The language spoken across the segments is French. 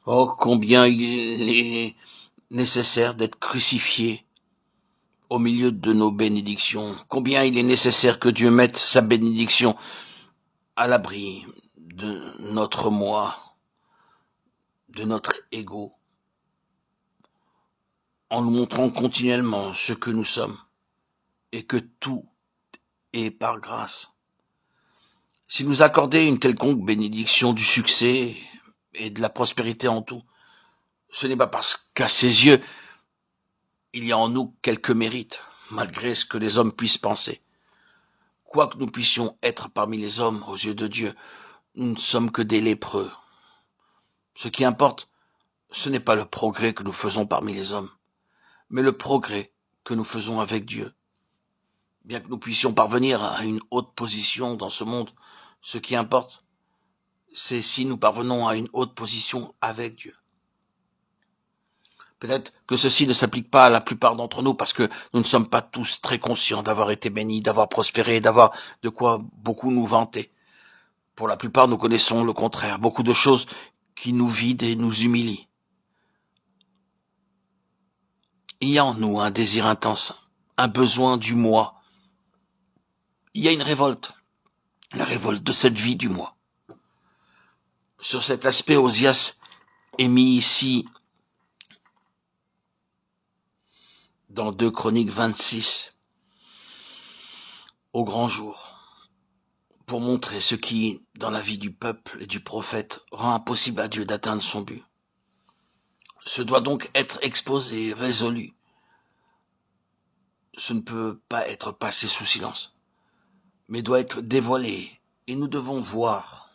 Oh, combien il est nécessaire d'être crucifié au milieu de nos bénédictions. Combien il est nécessaire que Dieu mette sa bénédiction à l'abri de notre moi, de notre ego, en nous montrant continuellement ce que nous sommes et que tout est par grâce. S'il nous accordait une quelconque bénédiction du succès et de la prospérité en tout, ce n'est pas parce qu'à ses yeux, il y a en nous quelques mérites, malgré ce que les hommes puissent penser. Quoi que nous puissions être parmi les hommes aux yeux de Dieu, nous ne sommes que des lépreux. Ce qui importe, ce n'est pas le progrès que nous faisons parmi les hommes, mais le progrès que nous faisons avec Dieu. Bien que nous puissions parvenir à une haute position dans ce monde, ce qui importe, c'est si nous parvenons à une haute position avec Dieu. Peut-être que ceci ne s'applique pas à la plupart d'entre nous parce que nous ne sommes pas tous très conscients d'avoir été bénis, d'avoir prospéré, d'avoir de quoi beaucoup nous vanter. Pour la plupart, nous connaissons le contraire, beaucoup de choses qui nous vident et nous humilient. Il y a en nous un désir intense, un besoin du moi. Il y a une révolte, la révolte de cette vie du moi. Sur cet aspect, Osias est mis ici dans 2 Chroniques 26, au grand jour, pour montrer ce qui, dans la vie du peuple et du prophète, rend impossible à Dieu d'atteindre son but. Ce doit donc être exposé, résolu. Ce ne peut pas être passé sous silence, mais doit être dévoilé, et nous devons voir.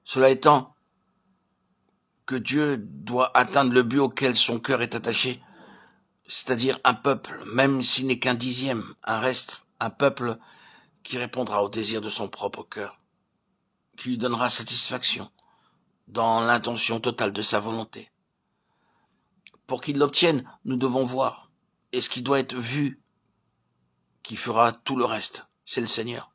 Cela étant, que Dieu doit atteindre le but auquel son cœur est attaché, c'est-à-dire un peuple, même s'il n'est qu'un dixième, un reste, un peuple qui répondra au désir de son propre cœur, qui lui donnera satisfaction dans l'intention totale de sa volonté. Pour qu'il l'obtienne, nous devons voir, et ce qui doit être vu, qui fera tout le reste, c'est le Seigneur.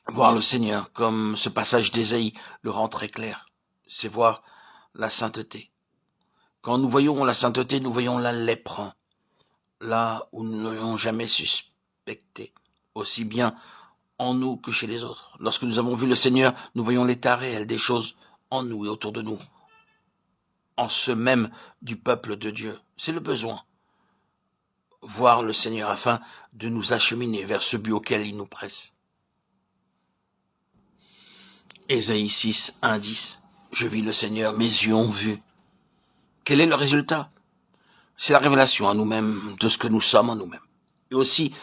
Voir le Seigneur, comme ce passage d'Ésaïe le rend très clair, c'est voir la sainteté. Quand nous voyons la sainteté, nous voyons la lèpre, là où nous ne l'avons jamais suspecté, aussi bien en nous que chez les autres. Lorsque nous avons vu le Seigneur, nous voyons l'état réel des choses en nous et autour de nous, en ce même du peuple de Dieu. C'est le besoin. Voir le Seigneur afin de nous acheminer vers ce but auquel il nous presse. Ésaïe 6, 1, 10. Je vis le Seigneur, mes yeux ont vu. Quel est le résultat? C'est la révélation à nous-mêmes de ce que nous sommes en nous-mêmes. Et aussi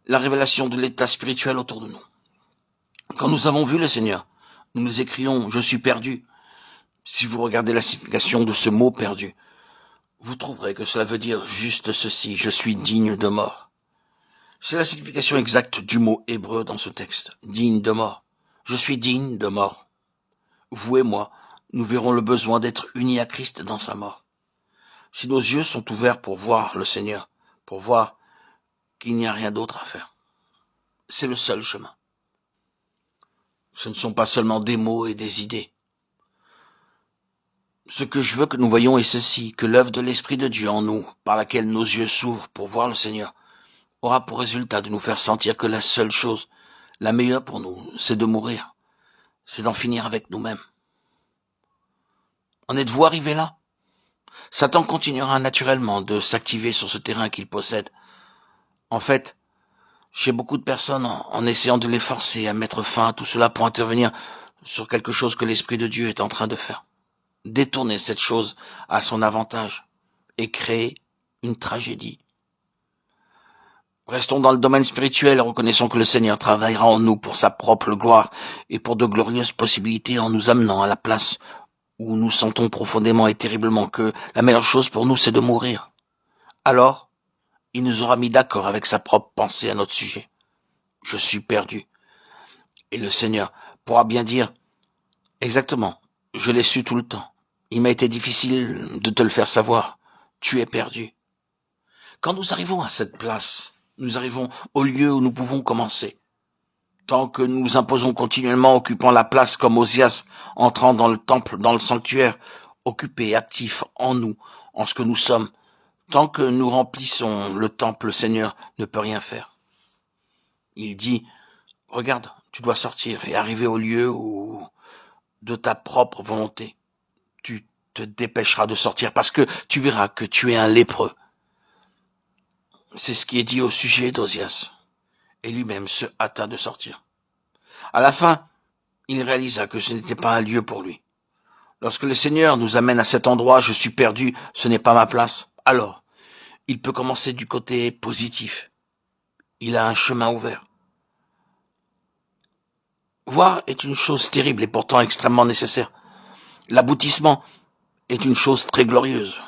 la révélation de l'état spirituel autour de nous. Quand nous avons vu le Seigneur, nous nous écrions « Je suis perdu ». Si vous regardez la signification de ce mot « perdu », vous trouverez que cela veut dire juste ceci « Je suis digne de mort ». C'est la signification exacte du mot hébreu dans ce texte, digne de mort. Je suis digne de mort. Vous et moi, nous verrons le besoin d'être unis à Christ dans sa mort. Si nos yeux sont ouverts pour voir le Seigneur, pour voir qu'il n'y a rien d'autre à faire, c'est le seul chemin. Ce ne sont pas seulement des mots et des idées. Ce que je veux que nous voyions est ceci, que l'œuvre de l'Esprit de Dieu en nous, par laquelle nos yeux s'ouvrent pour voir le Seigneur, aura pour résultat de nous faire sentir que la seule chose, la meilleure pour nous, c'est de mourir. C'est d'en finir avec nous-mêmes. En êtes-vous arrivé là? Satan continuera naturellement de s'activer sur ce terrain qu'il possède. En fait, chez beaucoup de personnes, en essayant de les forcer à mettre fin à tout cela pour intervenir sur quelque chose que l'Esprit de Dieu est en train de faire. Détourner cette chose à son avantage et créer une tragédie. Restons dans le domaine spirituel et reconnaissons que le Seigneur travaillera en nous pour sa propre gloire et pour de glorieuses possibilités en nous amenant à la place où nous sentons profondément et terriblement que la meilleure chose pour nous c'est de mourir. Alors, il nous aura mis d'accord avec sa propre pensée à notre sujet. Je suis perdu. Et le Seigneur pourra bien dire, exactement, je l'ai su tout le temps. Il m'a été difficile de te le faire savoir. Tu es perdu. Quand nous arrivons à cette place, nous arrivons au lieu où nous pouvons commencer. Tant que nous imposons continuellement, occupant la place comme Osias, entrant dans le temple, dans le sanctuaire, occupé, actif en nous, en ce que nous sommes, tant que nous remplissons le temple, le Seigneur ne peut rien faire. Il dit, regarde, tu dois sortir et arriver au lieu où, de ta propre volonté, tu te dépêcheras de sortir parce que tu verras que tu es un lépreux. C'est ce qui est dit au sujet d'Osias. Et lui-même se hâta de sortir. À la fin, il réalisa que ce n'était pas un lieu pour lui. Lorsque le Seigneur nous amène à cet endroit, je suis perdu, ce n'est pas ma place. Alors, il peut commencer du côté positif. Il a un chemin ouvert. Voir est une chose terrible et pourtant extrêmement nécessaire. L'aboutissement est une chose très glorieuse.